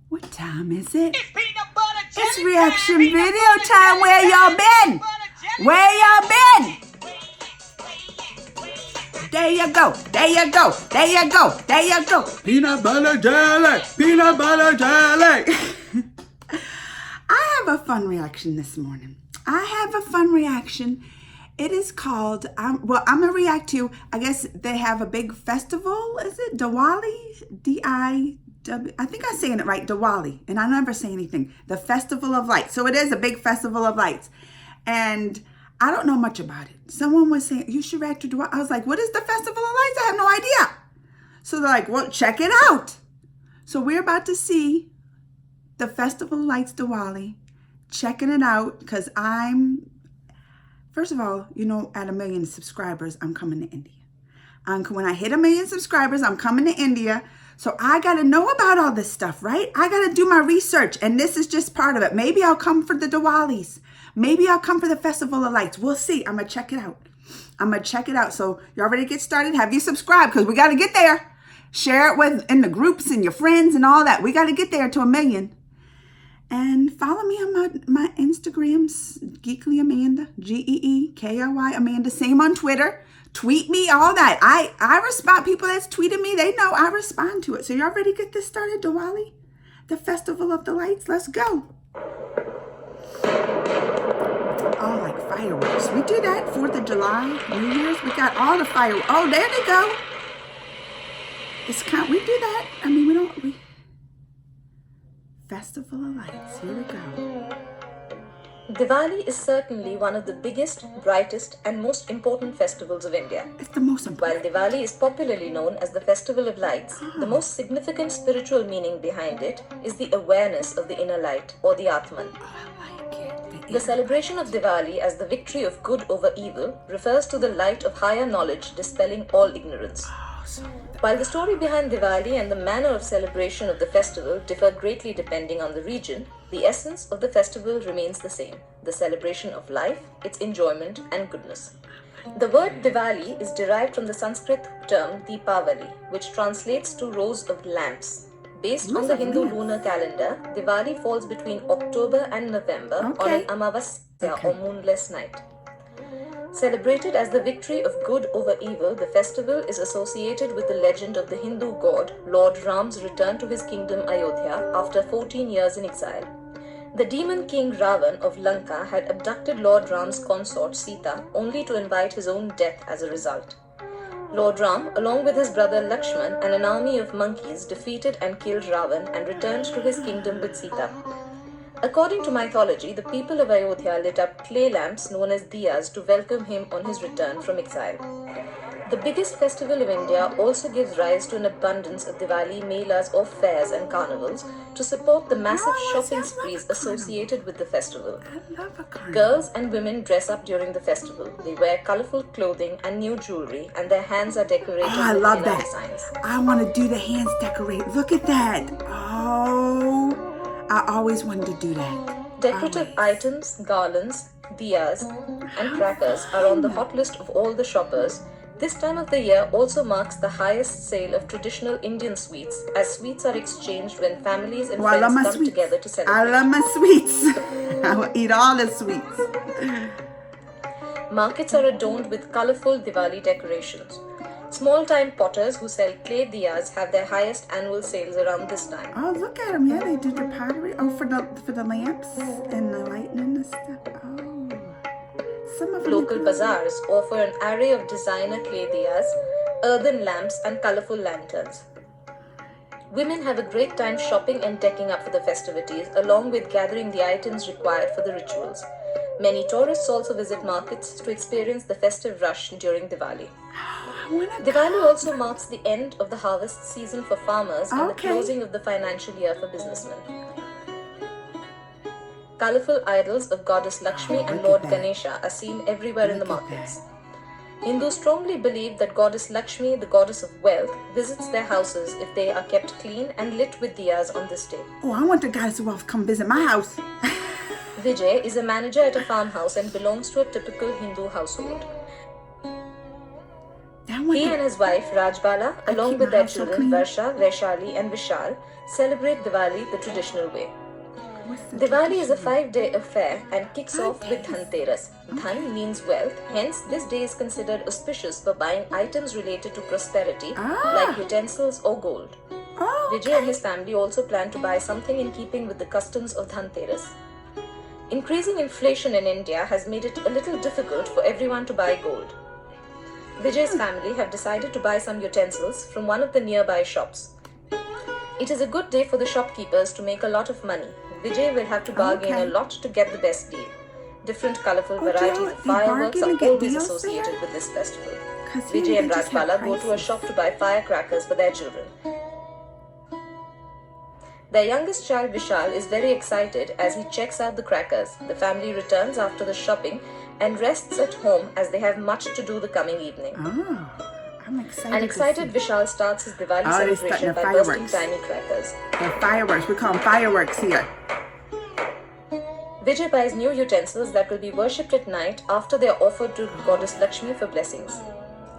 What time is it? It's peanut butter jelly It's reaction time. video time. Where y'all been? Where y'all been? There you go. There you go. There you go. There you go. Peanut butter jelly. Peanut butter jelly. I have a fun reaction this morning. I have a fun reaction. It is called, I'm going to react to, I guess they have a big festival. Is it Diwali? D-I-W, I think I'm saying it right, Diwali. And I never say anything. The Festival of Lights. So it is a big festival of lights. And I don't know much about it. Someone was saying, you should react to Diwali. I was like, what is the Festival of Lights? I have no idea. So they're like, well, check it out. So we're about to see the Festival of Lights Diwali. Checking it out because first of all, you know, at 1 million subscribers, I'm coming to India. When I hit 1 million subscribers, I'm coming to India. So I got to know about all this stuff, right? I got to do my research. And this is just part of it. Maybe I'll come for the Diwalis. Maybe I'll come for the Festival of Lights. We'll see. I'm going to check it out. So you already get started. Have you subscribed? Because we got to get there. Share it in the groups and your friends and all that. We got to get there to 1 million. And follow me on my Instagrams, Geekly Amanda, Geeky Amanda. Same on Twitter. Tweet me, all that. I respond. People that's tweeted me, they know I respond to it. So y'all ready to get this started, Diwali? The Festival of the Lights. Let's go. Oh, like fireworks. We do that 4th of July, New Year's. We got all the fireworks. Oh, there they go. We do that. I mean, we Festival of Lights. Here we go. Diwali is certainly one of the biggest, brightest and most important festivals of India. It's the most While important. Diwali is popularly known as the Festival of Lights, the most significant spiritual meaning behind it is the awareness of the inner light or the Atman. Oh, I like it. The celebration of Diwali as the victory of good over evil refers to the light of higher knowledge dispelling all ignorance. Oh, so While the story behind Diwali and the manner of celebration of the festival differ greatly depending on the region, the essence of the festival remains the same: the celebration of life, its enjoyment and goodness. The word Diwali is derived from the Sanskrit term Deepavali, which translates to rows of lamps. Based on the Hindu lunar calendar, Diwali falls between October and November on an Amavasya or moonless night. Celebrated as the victory of good over evil, the festival is associated with the legend of the Hindu god Lord Ram's return to his kingdom Ayodhya after 14 years in exile. The demon king Ravan of Lanka had abducted Lord Ram's consort Sita only to invite his own death as a result. Lord Ram, along with his brother Lakshman and an army of monkeys, defeated and killed Ravan and returned to his kingdom with Sita. According to mythology, the people of Ayodhya lit up clay lamps known as diyas to welcome him on his return from exile. The biggest festival of India also gives rise to an abundance of Diwali melas or fairs and carnivals to support the massive shopping sprees associated with the festival. I love a carnival. Girls and women dress up during the festival. They wear colorful clothing and new jewelry, and their hands are decorated Oh, I with love henna that. designs. I want to do the hands decorate. Look at that. Oh, I always wanted to do that. Decorative items, garlands, diyas, and crackers are on the hot list of all the shoppers. This time of the year also marks the highest sale of traditional Indian sweets, as sweets are exchanged when families and Oh, I love friends my come sweets. together to I celebrate. love my sweets. I will eat all the sweets. Markets are adorned with colorful Diwali decorations. Small-time potters who sell clay diyas have their highest annual sales around this time. Oh, look at them. Yeah, they do the pottery. Oh, for the lamps and the lighting and the stuff. Oh. Some of them Local bazaars offer an array of designer clay diyas, earthen lamps and colorful lanterns. Women have a great time shopping and decking up for the festivities, along with gathering the items required for the rituals. Many tourists also visit markets to experience the festive rush during Diwali. Diwali also marks the end of the harvest season for farmers and the closing of the financial year for businessmen. Colorful idols of goddess Lakshmi and Lord Ganesha are seen everywhere in the markets. Hindus strongly believe that goddess Lakshmi, the goddess of wealth, visits their houses if they are kept clean and lit with diyas on this day. Oh, I want the goddess of wealth to come visit my house. Vijay is a manager at a farmhouse and belongs to a typical Hindu household. That He and his wife Rajbala, along keep with my their house so children clean. Varsha, Vaishali, and Vishal, celebrate Diwali the traditional way. What's the Diwali is a traditional? 5-day affair and kicks 5 off with days. Dhanteras. Dhan means wealth, hence this day is considered auspicious for buying items related to prosperity like utensils or gold. Oh, Vijay and his family also plan to buy something in keeping with the customs of Dhanteras. Increasing inflation in India has made it a little difficult for everyone to buy gold. Vijay's family have decided to buy some utensils from one of the nearby shops. It is a good day for the shopkeepers to make a lot of money. Vijay will have to bargain a lot to get the best deal. Different colorful varieties of they fireworks bargain are to get always deals associated there? with this festival. 'Cause here Vijay they and just have Rajbala go to a prices. shop to buy firecrackers for their children. Their youngest child Vishal is very excited as he checks out the crackers. The family returns after the shopping and rests at home as they have much to do the coming evening. I'm excited. An excited Vishal starts his Diwali they're starting celebration the by bursting fireworks. tiny crackers. They're fireworks. We call them fireworks here. Vijay buys new utensils that will be worshipped at night after they are offered to Goddess Lakshmi for blessings.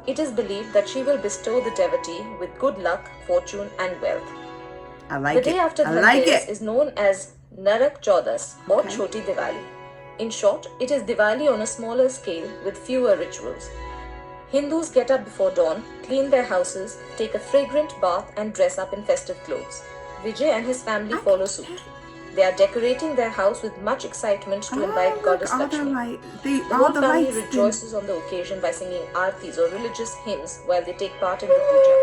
It is believed that she will bestow the devotee with good luck, fortune, and wealth. I like The day it. after I like Dhanteras it. is known as Narak Chaudas or Okay. Choti Diwali. In short, it is Diwali on a smaller scale with fewer rituals. Hindus get up before dawn, clean their houses, take a fragrant bath and dress up in festive clothes. Vijay and his family follow suit. They are decorating their house with much excitement to invite look, Goddess all the Lakshmi. light. The All whole the family lights. rejoices on the occasion by singing aartis or religious hymns while they take part in the puja.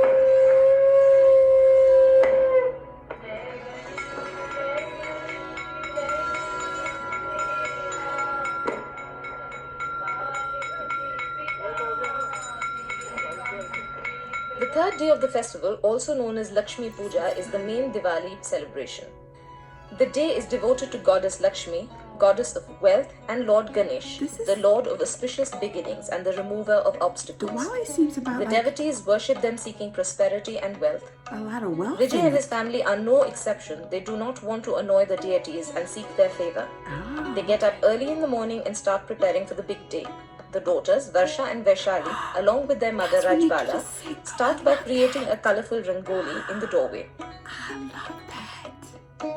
The third day of the festival, also known as Lakshmi Puja, is the main Diwali celebration. The day is devoted to Goddess Lakshmi, goddess of wealth, and Lord Ganesh, the lord of auspicious beginnings and the remover of obstacles. Diwali seems about The like devotees worship them seeking prosperity and wealth. a lot of wealth Vijay in and his it. family are no exception. They do not want to annoy the deities and seek their favor. They get up early in the morning and start preparing for the big day. The daughters, Varsha and Vaishali, along with their mother That's when you Rajbala, just say, start by creating a colorful rangoli in the doorway. I love that.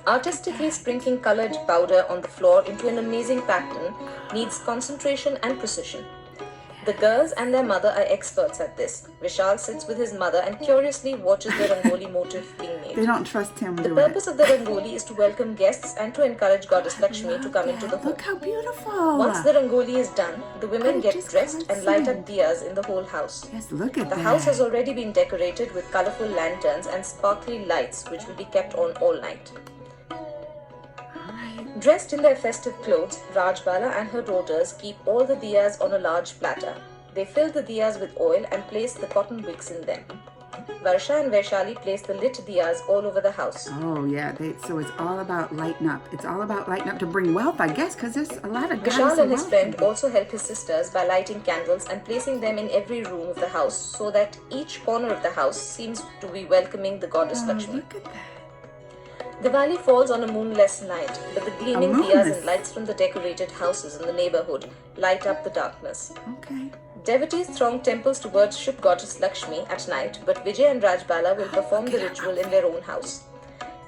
Artistically sprinkling colored powder on the floor into an amazing pattern needs concentration and precision. The girls and their mother are experts at this. Vishal sits with his mother and curiously watches the rangoli motif being made. They don't trust him The doing purpose it. of the rangoli is to welcome guests and to encourage Goddess Lakshmi to come into the home. Look how beautiful. Once the rangoli is done, the women I get just dressed can't and light see. up diyas in the whole house. Yes, look at The that. house has already been decorated with colorful lanterns and sparkly lights which will be kept on all night. Dressed in their festive clothes, Rajbala and her daughters keep all the diyas on a large platter. They fill the diyas with oil and place the cotton wicks in them. Varsha and Vaishali place the lit diyas all over the house. Oh yeah, so it's all about lighting up. It's all about lighting up to bring wealth, I guess, because there's a lot of guys. Vishal and his friend also help his sisters by lighting candles and placing them in every room of the house so that each corner of the house seems to be welcoming the Goddess Lakshmi. Look at that. Diwali falls on a moonless night, but the gleaming diyas moonless. and lights from the decorated houses in the neighborhood light up the darkness. Okay. Devotees throng temples to worship Goddess Lakshmi at night, but Vijay and Rajbala will perform the ritual in their own house.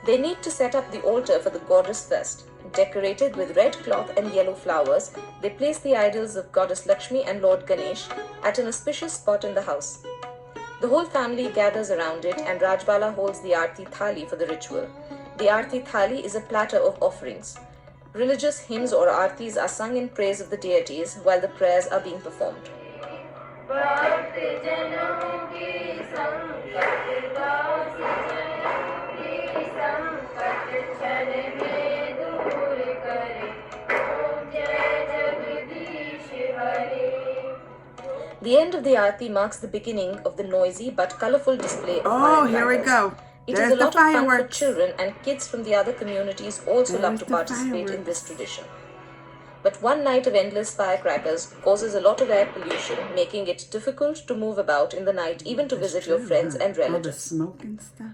They need to set up the altar for the goddess first. Decorated with red cloth and yellow flowers, they place the idols of Goddess Lakshmi and Lord Ganesh at an auspicious spot in the house. The whole family gathers around it and Rajbala holds the Aarti Thali for the ritual. The Aarti Thali is a platter of offerings. Religious hymns or aartis are sung in praise of the deities while the prayers are being performed. The end of the aarti marks the beginning of the noisy but colorful display of Oh, here we firecrackers. go. It There's is a the lot of fun for fireworks. children, and kids from the other communities also love There's to the participate in this fireworks. tradition. But one night of endless firecrackers causes a lot of air pollution, making it difficult to move about in the night, even to visit your friends and All the relatives. smoke and stuff.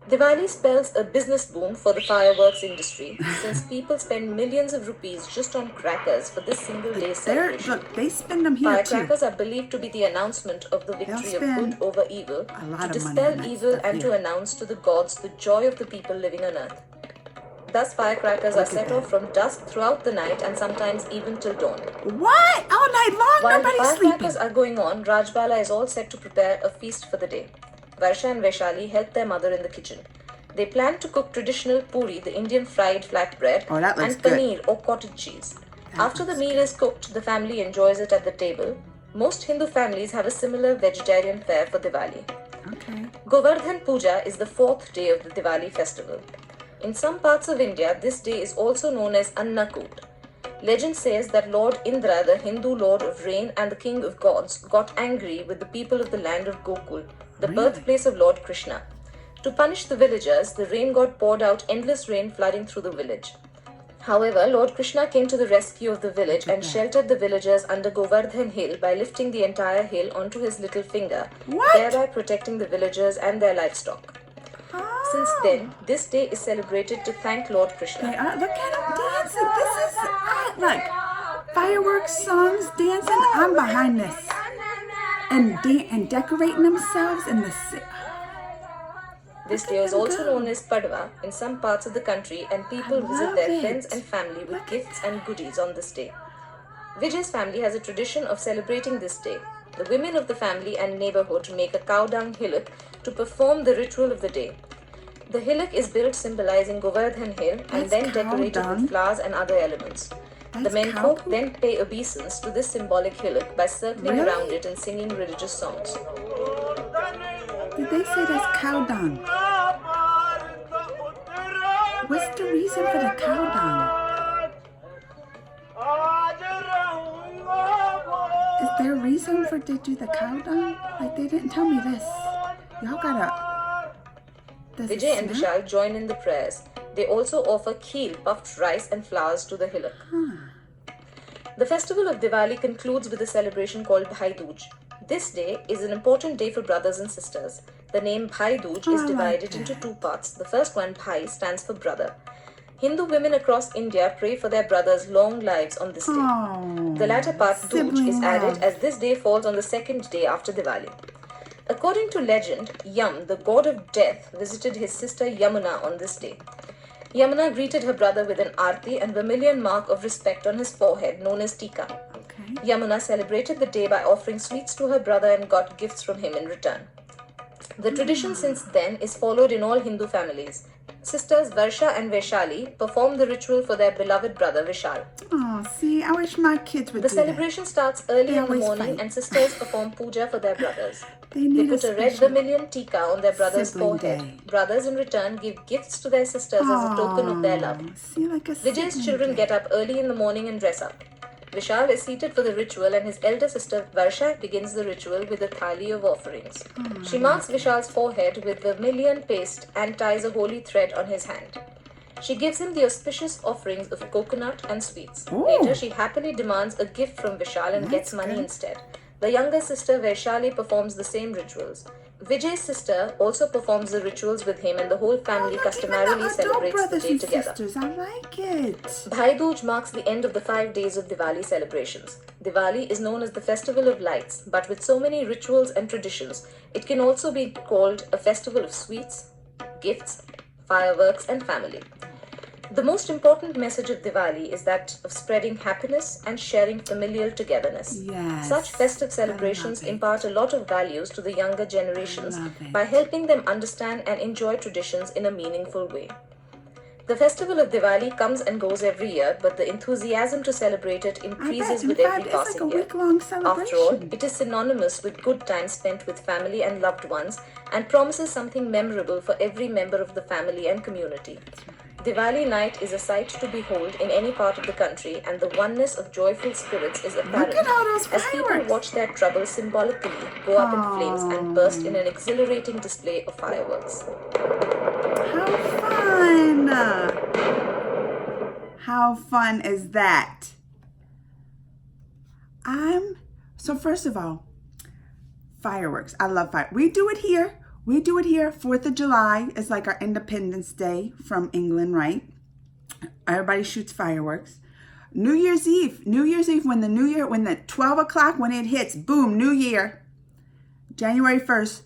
Diwali spells a business boom for the fireworks industry since people spend millions of rupees just on crackers for this single day celebration. Look, they spend them here too. Firecrackers are believed to be the announcement of the victory of good spend over evil, a lot to of money on dispel that evil stuff and to here. announce to the gods the joy of the people living on earth. Thus, firecrackers are Look at set that. off from dusk throughout the night and sometimes even till dawn. What? All night long? While the Nobody's firecrackers sleeping. are going on, Rajbala is all set to prepare a feast for the day. Varsha and Vaishali help their mother in the kitchen. They plan to cook traditional puri, the Indian fried flatbread, Oh, that looks and good. paneer or cottage cheese. After the meal is cooked, the family enjoys it at the table. Most Hindu families have a similar vegetarian fare for Diwali. Okay. Govardhan Puja is the fourth day of the Diwali festival. In some parts of India, this day is also known as Annakut. Legend says that Lord Indra, the Hindu lord of rain and the king of gods, got angry with the people of the land of Gokul, the Really? birthplace of Lord Krishna. To punish the villagers, the rain god poured out endless rain flooding through the village. However, Lord Krishna came to the rescue of the village and sheltered the villagers under Govardhan Hill by lifting the entire hill onto his little finger, What? thereby protecting the villagers and their livestock. Since Oh. then, this day is celebrated to thank Lord They Krishna. are. Look at them dancing. This is like fireworks, songs, dancing. I'm behind this. And decorating themselves in the. This day is also known as Padwa in some parts of the country, and people visit love their it. friends and family with gifts and goodies on this day. Vijay's family has a tradition of celebrating this day. The women of the family and neighborhood make a cow dung hillock to perform the ritual of the day. The hillock is built symbolizing Govardhan Hill and That's then cow decorated dung? with flowers and other elements. The That's men cow folk poop? then pay obeisance to this symbolic hillock by circling Really? around it and singing religious songs. Did they say that's cow dung? What's the reason for the cow dung? Is there a reason for they do the cow dung? Like they didn't tell me this. Y'all gotta. Does it Vijay and smell? Vishal join in the prayers. They also offer kheer, puffed rice, and flowers to the hillock. The festival of Diwali concludes with a celebration called Bhai Dooj. This day is an important day for brothers and sisters. The name Bhai Dooj is I like divided into that. two parts. The first one, Bhai, stands for brother. Hindu women across India pray for their brothers' long lives on this day. Oh, The latter part, Dooj, sibling is added love. as this day falls on the second day after Diwali. According to legend, Yam, the god of death, visited his sister Yamuna on this day. Yamuna greeted her brother with an aarti and vermilion mark of respect on his forehead known as tika. Okay. Yamuna celebrated the day by offering sweets to her brother and got gifts from him in return. The tradition since then is followed in all Hindu families. Sisters Varsha and Vaishali perform the ritual for their beloved brother Vishal. Oh, see, I wish my kids would The do that. celebration starts early They in the always morning fight. and sisters perform puja for their brothers. They They need put a red special vermilion tika on their brother's sibling forehead. day. Brothers in return give gifts to their sisters as a token of their love. See, like a Vijay's sibling children day. get up early in the morning and dress up. Vishal is seated for the ritual and his elder sister Varsha begins the ritual with a thali of offerings. She marks Vishal's forehead with vermilion paste and ties a holy thread on his hand. She gives him the auspicious offerings of coconut and sweets. Ooh. Later, she happily demands a gift from Vishal and gets That's money good. instead. The younger sister Vaishali performs the same rituals. Vijay's sister also performs the rituals with him and the whole family Look, customarily even the adult celebrates the brothers day and together. sisters. I like it. Bhai Dooj marks the end of the 5 days of Diwali celebrations. Diwali is known as the festival of lights, but with so many rituals and traditions, it can also be called a festival of sweets, gifts, fireworks, and family. The most important message of Diwali is that of spreading happiness and sharing familial togetherness. Yes, Such festive I celebrations love it. impart a lot of values to the younger generations love it. by helping them understand and enjoy traditions in a meaningful way. The festival of Diwali comes and goes every year, but the enthusiasm to celebrate it I bet. increases In with fact, every it's like a passing year. week-long After all, celebration. it is synonymous with good times spent with family and loved ones and promises something memorable for every member of the family and community. Diwali night is a sight to behold in any part of the country, and the oneness of joyful spirits is apparent Look at all those as people fireworks. watch their troubles symbolically go up in flames and burst in an exhilarating display of fireworks. How fun! How fun is that? So first of all, fireworks. I love fire. We do it here. We do it here. 4th of July is like our Independence Day from England, right? Everybody shoots fireworks. New Year's Eve, when the 12 o'clock, when it hits, boom, New Year, January 1st,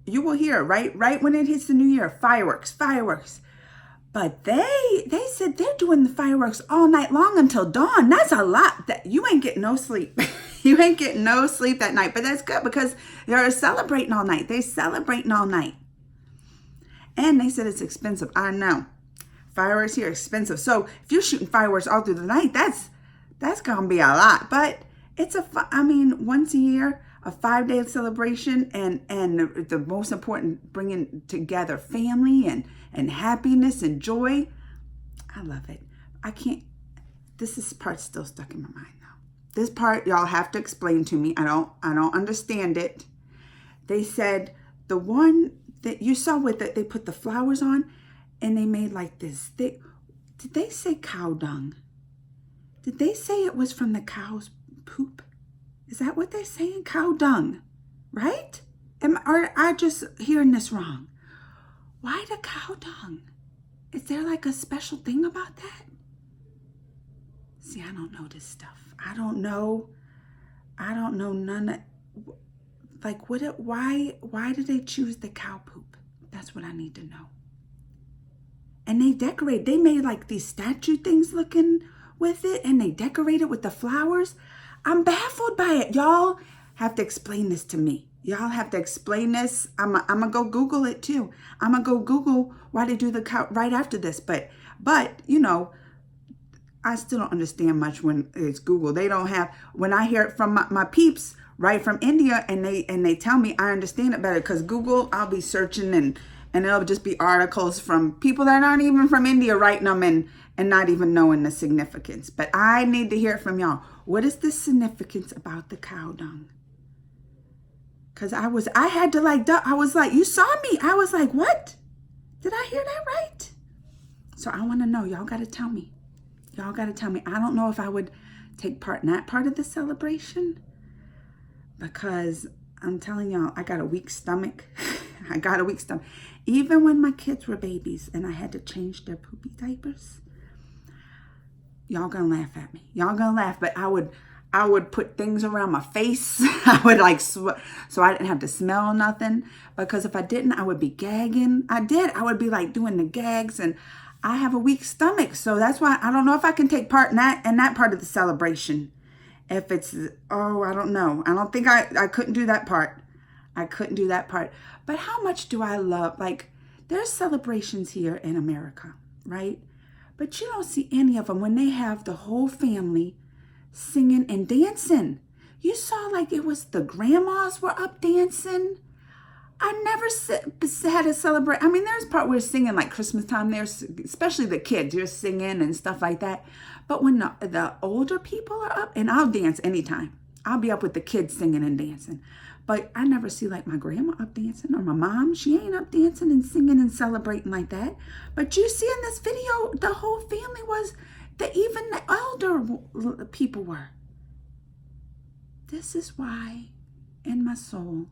you will hear, right when it hits the New Year, fireworks. But they said they're doing the fireworks all night long until dawn. That's a lot. You ain't getting no sleep. You ain't getting no sleep that night. But that's good because they're celebrating all night. They're celebrating all night. And they said it's expensive. I know. Fireworks here are expensive. So if you're shooting fireworks all through the night, that's going to be a lot. But it's once a year, a 5-day celebration, and the most important, bringing together family and happiness and joy. I love it. This part's still stuck in my mind though. This part y'all have to explain to me. I don't understand it. They said the one that you saw with it, they put the flowers on and they made like this. Did they say cow dung? Did they say it was from the cow's poop? Is that what they're saying? Cow dung, right? Or I just hearing this wrong? Why the cow dung? Is there like a special thing about that? See, I don't know this stuff. I don't know none of, like, why did they choose the cow poop? That's what I need to know. And they made like these statue things looking with it, and they decorated with the flowers. I'm baffled by it. Y'all have to explain this to me. Y'all have to explain this. I'm going to go Google it too. I'm going to go Google why they do the cow right after this. But I still don't understand much when it's Google. They don't have, when I hear it from my peeps right from India and they tell me, I understand it better, because Google, I'll be searching and it'll just be articles from people that aren't even from India writing them and not even knowing the significance. But I need to hear it from y'all. What is the significance about the cow dung? Because I was like, you saw me. I was like, what? Did I hear that right? So I want to know. Y'all got to tell me. I don't know if I would take part in that part of the celebration, because I'm telling y'all, I got a weak stomach. Even when my kids were babies and I had to change their poopy diapers, y'all gonna laugh at me. But I would put things around my face. I would so I didn't have to smell nothing, because if I didn't, I would be gagging. I would be like doing the gags, and I have a weak stomach. So that's why I don't know if I can take part in that part of the celebration. If it's, I don't know. I don't think I couldn't do that part. But how much do I love, like, there's celebrations here in America, right? But you don't see any of them when they have the whole family singing and dancing. You saw like it was the grandmas were up dancing. I never had a celebration. I mean, there's part where singing like Christmas time, there's, especially the kids, you're singing and stuff like that. But when the older people are up, and I'll dance anytime. I'll be up with the kids singing and dancing. But I never see like my grandma up dancing, or my mom. She ain't up dancing and singing and celebrating like that. But you see in this video, the whole family was, even the elder people were. This is why in my soul,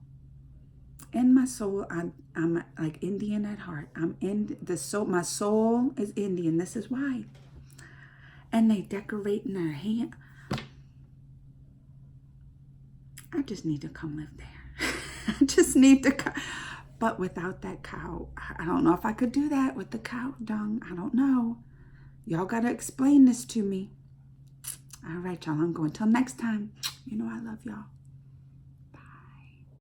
I'm like Indian at heart. My soul is Indian. This is why. And they decorate in their hand. I just need to come live there. I just need to come. But without that cow, I don't know if I could do that with the cow dung. I don't know. Y'all got to explain this to me. All right, y'all. I'm going. Till next time. You know I love y'all.